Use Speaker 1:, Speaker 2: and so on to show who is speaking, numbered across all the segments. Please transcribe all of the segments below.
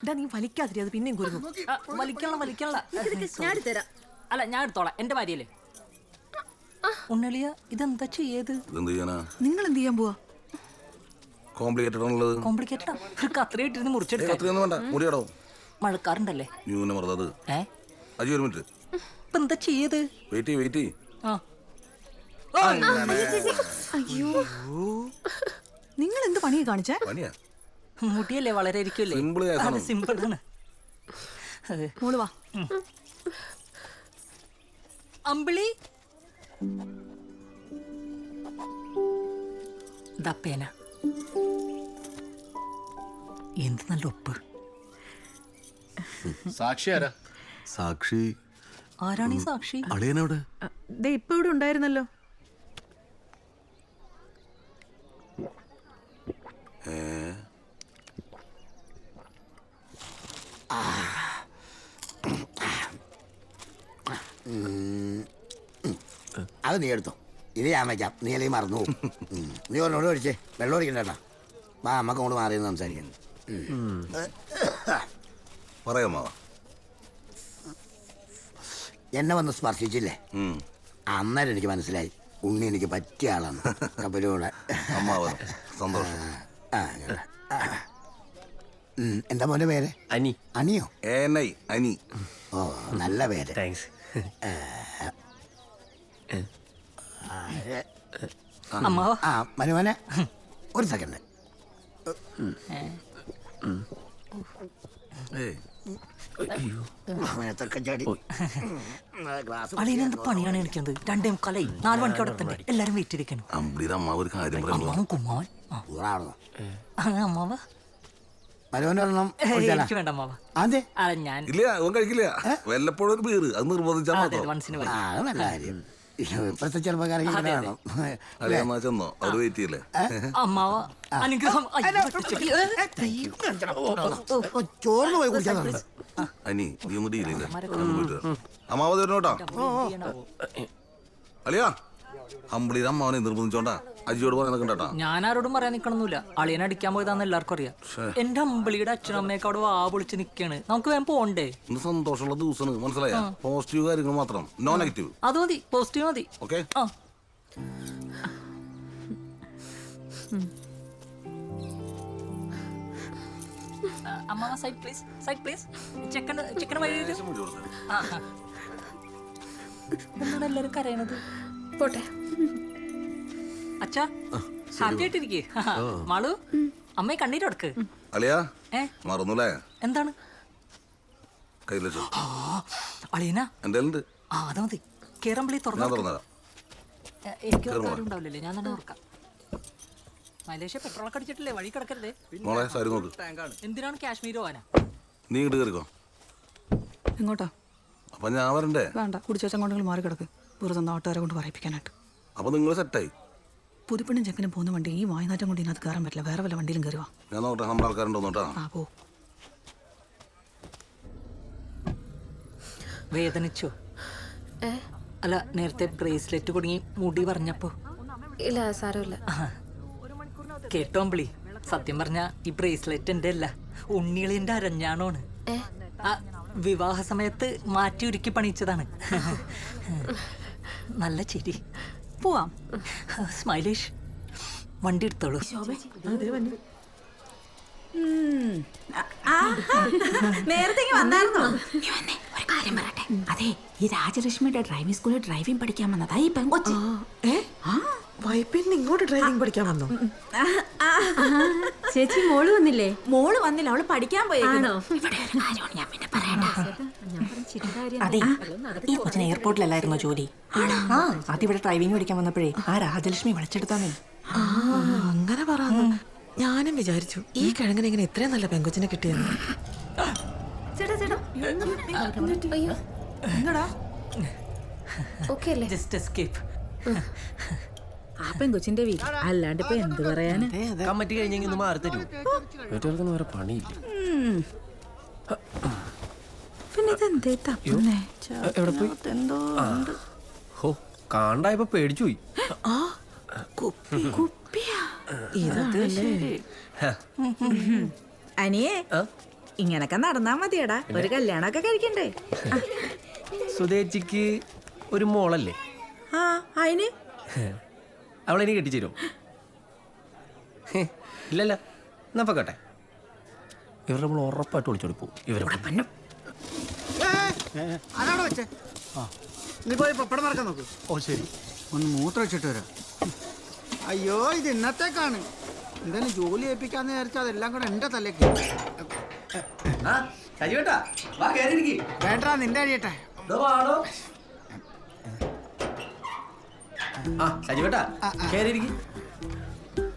Speaker 1: നീ വലിക്കാതിരി, അത് പിന്നെയും കുരുങ്ങും. വലിക്കള്ള
Speaker 2: ഞാൻ തരാം.
Speaker 1: അല്ല, ഞാൻ എടുത്തോളാം, എന്റെ ഭാര്യയല്ലേ. ഉണ്ണളിയ, ഇതെന്താ ചെയ്യത്?
Speaker 3: നിങ്ങൾ എന്ത് ചെയ്യാൻ പോവാ?
Speaker 1: കോംപ്ലിക്കേറ്റഡാ. ഒരു കത്രിയിട്ടിരുന്ന് മുറിച്ചെടുക്കാം. മഴക്കാറുണ്ടല്ലേ? ഇപ്പൊ എന്താ ചെയ്യത്?
Speaker 3: അയ്യോ, നിങ്ങൾ എന്ത് പണിയാ കാണിച്ചേ?
Speaker 1: മുടിയല്ലേ, വളരെ ഇരിക്കുമല്ലേ. സിമ്പിൾ ആണ്.
Speaker 3: മോള് വാ.
Speaker 1: അമ്പിളി, ദപ്പേന എന്ത് നല്ല ഉപ്പ്.
Speaker 4: സാക്ഷി ആരാ?
Speaker 5: സാക്ഷി
Speaker 1: ആരാണ് ഈ സാക്ഷി?
Speaker 5: അളിയനോട്
Speaker 3: ഇപ്പൊ ഇവിടെ ഉണ്ടായിരുന്നല്ലോ.
Speaker 6: അത് നീ എടുത്തോ, ഇത് ഞാൻ വയ്ക്കാം. നീ അല്ലെങ്കിൽ മറന്നു പോകും. നീ ഒന്നോട് കഴിച്ചേ, വെള്ളം ഒഴിക്കണ്ട. വാ, അമ്മക്ക് കൊണ്ട് മാറി സംസാരിക്കാൻ.
Speaker 5: പറയാമോ?
Speaker 6: എന്നെ വന്ന് സ്പർശിച്ചില്ലേ, അന്നേരം എനിക്ക് മനസ്സിലായി ഉണ്ണി എനിക്ക് പറ്റിയ ആളാണ്. കപ്പലൂടെ
Speaker 5: സന്തോഷം.
Speaker 6: എന്താ മോന്റെ പേര്?
Speaker 4: അനി.
Speaker 6: അനിയോ?
Speaker 5: അനി.
Speaker 6: ഓ, നല്ല പേര്.
Speaker 4: താങ്ക്സ്.
Speaker 6: ആ മനുമോനെ, ഒരു സെക്കൻഡ്.
Speaker 1: അളിയനെന്ത് പണിയാണ് എനിക്കത്? 2:45 4 മണിക്ക് അവിടെ തന്നെ എല്ലാരും വെയിറ്റ് ചെയ്തിരിക്കണം. കുമ്മാവൻ അമ്മാവ. എനിക്ക് വേണ്ട അമ്മാവ.
Speaker 6: അതെ,
Speaker 1: ഞാൻ
Speaker 5: കഴിക്കില്ല. വല്ലപ്പോഴും ഒരു പേര് അത് നിർബന്ധിച്ചാൽ
Speaker 1: മനസ്സിന്
Speaker 6: നല്ല കാര്യം. ഇപ്പോഴത്തെ ചെറുപ്പക്കാരൊക്കെ
Speaker 5: ചെന്നോ അവർ വെയിറ്റ് ചെയ്യില്ലേ?
Speaker 1: അമ്മാവ അനുഗ്രഹം.
Speaker 6: ചോറിന് പോയി കുടിച്ചാൽ
Speaker 5: അനി, നീ ഒന്ന് ഡീലില്ല. അമ്മാവ തരണോട്ടാ. അളിയാ, അമ്പിളിയുടെ അമ്മാവനെ നിർബന്ധിച്ചോണ്ടാ അജിയോട് പറയാൻ കേട്ടാ.
Speaker 1: ഞാൻ ആരോടും പറയാൻ നിക്കണമെന്നില്ല. അളിയനെ അടിക്കാൻ പോയതാന്ന് എല്ലാവർക്കും അറിയാം. എന്റെ അമ്പിളിയുടെ അച്ഛനും അമ്മയൊക്കെ അവിടെ വാ വിളിച്ച് നിക്കാണ്. നമുക്ക് വേഗം പോണ്ടേ?
Speaker 5: ഇന്ന് സന്തോഷമുള്ള ദിവസമാണ്, മനസ്സിലായ? പോസിറ്റീവ് കാര്യങ്ങൾ മാത്രം, നോ നെഗറ്റീവ്.
Speaker 1: അത് മതി, പോസിറ്റീവ് മതി.
Speaker 5: ഓക്കെ.
Speaker 1: അമ്മാവ സൈഡ് പ്ലീസ്, സൈഡ് പ്ലീസ്. ചെക്കന് വഴി എന്താണ് എല്ലാരും കരയണത്?
Speaker 2: പോട്ടെ.
Speaker 1: അച്ഛാ, ഹാപ്പി ആയിട്ടിരിക്കേ. മാളു, അമ്മയെ കണ്ണീര് കൊടുക്ക്.
Speaker 5: അളിയാ, മറന്നുല്ലേ?
Speaker 1: എന്താണ്?
Speaker 5: കയ്യിലോ
Speaker 1: അളിയനാ
Speaker 5: എന്തായാലും
Speaker 1: അത് മതി. കേറമ്പിളി തുറന്നു. എനിക്ക് ഉണ്ടാവില്ലല്ലേ, ഞാൻ തന്നെ ഓർക്കാം. മലേഷ്യ പെട്രോളൊക്കെ അടിച്ചിട്ടില്ലേ, വഴി കിടക്കരുതേ. എന്തിനാണ് കാശ്മീർ പോവാനാ?
Speaker 5: നീ ഇങ്ങോട്ട് കയറിക്കോ.
Speaker 3: എങ്ങോട്ടാ?
Speaker 5: അപ്പൊ ഞാൻ വരണ്ടേ?
Speaker 3: വേണ്ട, കുടിച്ചങ്ങോട്ടെങ്കിൽ മാറി കിടക്ക്. വെറുതെ നാട്ടുകാരെ കൊണ്ട് പറയിപ്പിക്കാനായിട്ട്.
Speaker 5: അപ്പൊ നിങ്ങൾ സെറ്റായി?
Speaker 3: പുതുപ്പെണ്ണും ചെക്കനും പോകുന്ന വണ്ടി ഈ വായനാറ്റം കൊണ്ട് ഇതിനകത്ത് കയറാൻ പറ്റില്ല. വേറെ വല്ല വണ്ടിയിലും കയറുവാ.
Speaker 5: ഞാൻ നോക്കട്ടെ, നമ്മുടെ ആൾക്കാരുണ്ടോ നോട്ടാ.
Speaker 3: ആ, പോ.
Speaker 1: വേദനിച്ചോ? അല്ല, നേരത്തെ ബ്രേസ്ലെറ്റ് കുടുങ്ങി മുടി പറഞ്ഞപ്പോ?
Speaker 2: ഇല്ല, സാരമില്ല.
Speaker 1: കേട്ടോ അമ്പിളി, സത്യം പറഞ്ഞ ഈ ബ്രേസ്ലെറ്റ് എന്റെ അല്ല, ഉണ്ണികളിന്റെ അരഞ്ഞാണോണ്. വിവാഹ സമയത്ത് മാറ്റി ഒരുക്കി പണിയിച്ചതാണ്. നല്ല ചിരി.
Speaker 3: പോവാം.
Speaker 1: സ്മൈലിഷ്. വണ്ടി എടുത്തോളൂ.
Speaker 7: നേരത്തെ വന്നായിരുന്നോ? ഒരു കാര്യം പറയട്ടെ. അതെ, ഈ രാജലക്ഷ്മിയുടെ ഡ്രൈവിംഗ് സ്കൂളിൽ ഡ്രൈവിംഗ് പഠിക്കാൻ വന്നതാ ഈ പെങ്കൊച്ച്.
Speaker 8: വൈപ്പിന്ന് ഇങ്ങോട്ട് ഡ്രൈവിംഗ് പഠിക്കാൻ വന്നോ?
Speaker 2: ചേച്ചി, മോള് വന്നില്ലേ?
Speaker 7: മോള് വന്നില്ല, അവള് പഠിക്കാൻ പോയേക്കണോ?
Speaker 8: അതെ, ഈ കൊച്ചിന് എയർപോർട്ടിലല്ലായിരുന്നോ ജോലി? അതിവിടെ ഡ്രൈവിംഗ് പഠിക്കാൻ വന്നപ്പോഴേ ആ രാജലക്ഷ്മി വിളിച്ചെടുത്താന്നേ. അങ്ങനെ പറഞ്ഞു. ഞാനും വിചാരിച്ചു ഈ കിഴങ്ങനെ ഇങ്ങനെ ഇത്രയും നല്ല പെങ്കൊച്ചിനെ കിട്ടിയെന്ന്.
Speaker 7: ആ പെങ്കൊച്ചിന്റെ വീട് അല്ലാണ്ട് ഇപ്പൊ എന്ത് പറയാന്?
Speaker 4: കമ്മിറ്റി കഴിഞ്ഞെങ്കിൽ ഒന്ന് മാറി തരൂ. വീട്ടുകാർക്കൊന്നും വേറെ പണിയില്ല.
Speaker 7: പിന്നെ ഇതെന്തേ തപ്പുന്നേ?
Speaker 4: എവിടെ പോയി? ഹോ, കാണ്ടായപ്പോ പേടിച്ചു പോയി.
Speaker 7: കുപ്പിയാ? അനിയേ, ഇങ്ങനൊക്കെ നടന്നാ മതിയടാ, ഒരു കല്യാണമൊക്കെ കഴിക്കണ്ടേ?
Speaker 4: സുധേച്ചിക്ക് ഒരു മോളല്ലേ?
Speaker 7: ആ അതിന്
Speaker 4: അവളെനി കെട്ടിച്ചേരും? ഇല്ലല്ല, എന്നാ പൊക്കട്ടെ. ഇവരുടെ നമ്മൾ ഉറപ്പായിട്ട് വിളിച്ചോടി പോകും. ഇവരുടെ
Speaker 9: ആരാണോ വെച്ചേ? നീ പോയി പപ്പടം മറക്കാൻ നോക്ക്. ഓ ശരി, ഒന്ന് മൂത്രം വെച്ചിട്ട് വരാം. അയ്യോ, ഇത് ഇന്നത്തേക്കാണ്. എന്തായാലും ജോലി ഏൽപ്പിക്കാന്ന് വിചാരിച്ചാൽ അതെല്ലാം കൂടെ എന്റെ തലേക്ക്. വേണ്ടാ, നിന്റെ അഴിയട്ടെ.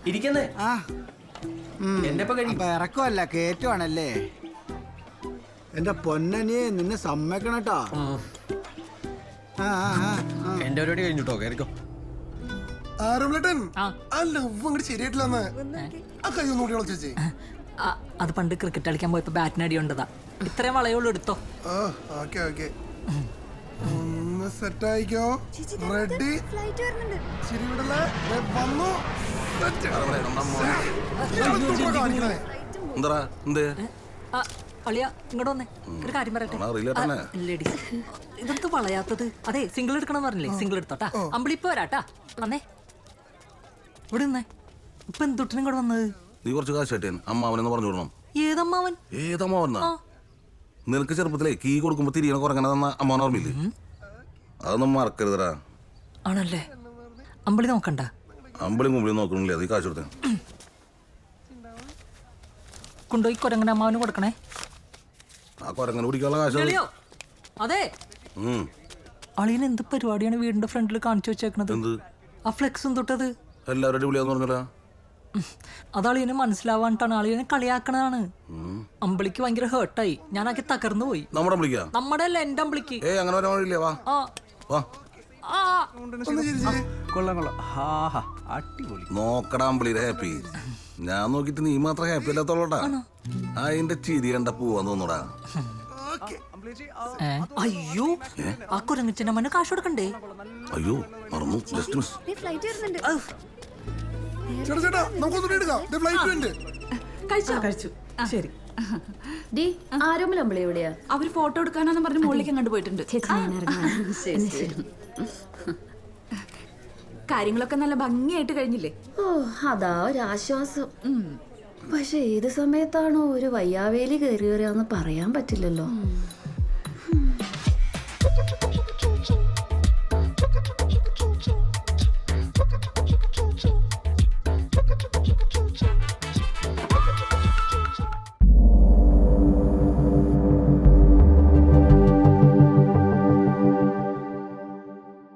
Speaker 4: ഇരിക്കുന്നേ
Speaker 9: ആ
Speaker 4: എന്റെ
Speaker 9: അപ്പൊ ഇറക്കമല്ല കേറ്റുവാണല്ലേ? എന്റെ പൊന്നനിയെ നിന്നെ സമ്മതിക്കണട്ടാ.
Speaker 4: എന്റെ പരിപാടി കഴിഞ്ഞിട്ടോ, കയറിക്കോ.
Speaker 1: അത് പണ്ട് ക്രിക്കറ്റ് കളിക്കാൻ പോയപ്പോ ബാറ്റിന് അടി കൊണ്ടതാ. ഇത്രയും വളയുള്ളൂ, എടുത്തോ.
Speaker 10: സെറ്റായിക്കോ. റെഡി.
Speaker 5: എന്താ എന്തേ
Speaker 1: അളിയ ഇങ്ങോട്ട് വന്നേ, ഒരു കാര്യം പറയട്ടെ. ലേഡീസ് ഇതെന്ത് വളയാത്തത്? അതെ, സിംഗിൾ എടുക്കണം പറഞ്ഞില്ലേ, സിംഗിൾ എടുത്തോട്ടാ. അമ്പിളിപ്പോ വരാട്ടാ. വന്നേ, ഇവിടെ നിന്നേ. ഇപ്പൊ എന്തൊട്ടിനും ഇങ്ങോട്ട് വന്നത്?
Speaker 5: നീ കുറച്ച് കാശ് കിട്ടിയാൻ അമ്മാവനെന്ന് പറഞ്ഞു വിടണം.
Speaker 1: ഏതമ്മാവൻ?
Speaker 5: ഏതമ്മാവനാ? നിനക്ക് ചെറുപ്പത്തിലേ കീ കൊടുക്കുമ്പോ തിരിയണ കുറങ്ങനെ തന്ന അമ്മാവൻ ഓർമ്മയില്ലേ? അതൊന്നും മറക്കരുതടാ.
Speaker 1: ആണല്ലേ? അമ്പിളി നോക്കണ്ട.
Speaker 5: അമ്പിളിയും കുമ്പിളിയും നോക്കണില്ലേ, അത് ഈ കാശ് കൊടുത്തേ.
Speaker 1: കൊണ്ടുപോയി കൊരങ്ങനെ അമ്മാവന് കൊടുക്കണേ.
Speaker 5: ആ കൊരങ്ങനെ പിടിക്കാനുള്ള കാശ്.
Speaker 1: അതെ, അളിയൻ എന്ത് പരിപാടിയാണ് വീടിന്റെ ഫ്രണ്ടിൽ കാണിച്ചു വെച്ചേക്കണത്?
Speaker 5: എന്ത്?
Speaker 1: ആ ഫ്ലെക്സും തൊട്ടത്
Speaker 5: എല്ലാവരും അടിപൊളിയാന്ന് പറഞ്ഞാ?
Speaker 1: അത് അളിയന് മനസ്സിലാവാണ്ടാണ്, അളിയനെ കളിയാക്കണതാണ്. അമ്പിളിക്ക് ഭയങ്കര ഹേർട്ടായി, ഞാനൊക്കെ തകർന്നു പോയി.
Speaker 5: നമ്മുടെ അമ്പിളിക്കാ?
Speaker 1: നമ്മുടെ അല്ല, എന്റെ അമ്പിളിക്ക്.
Speaker 5: അങ്ങനെ വരാൻ വഴിയില്ലേ? വാ വാ. നോക്കടാ അമ്പിളിയുടെ ഹാപ്പി. ഞാൻ നോക്കിട്ട് നീ മാത്രം ഹാപ്പി അല്ലാത്തോളാ. അതിന്റെ ചിരി കണ്ട പോവാന്ന് തോന്നൂടാ.
Speaker 1: അയ്യോ, ആ കുരങ്ങച്ചന്റെ മന കാശ് കൊടുക്കണ്ടേ?
Speaker 5: അയ്യോ, മറന്നു. Just miss.
Speaker 8: കഴിച്ചു. ശരി.
Speaker 2: ആരോമലമ്പളി എവിടെയാ?
Speaker 7: അവര് ഫോട്ടോ എടുക്കാനാന്ന് പറഞ്ഞ് മുകളിലേക്ക് കണ്ടുപോയിട്ടുണ്ട്. കാര്യങ്ങളൊക്കെ നല്ല ഭംഗിയായിട്ട് കഴിഞ്ഞില്ലേ?
Speaker 2: ഓ, അതാ ഒരാശ്വാസം. പക്ഷെ ഏത് സമയത്താണോ ഒരു വയ്യാവേലി കയറി വരാന്ന് പറയാൻ പറ്റില്ലല്ലോ.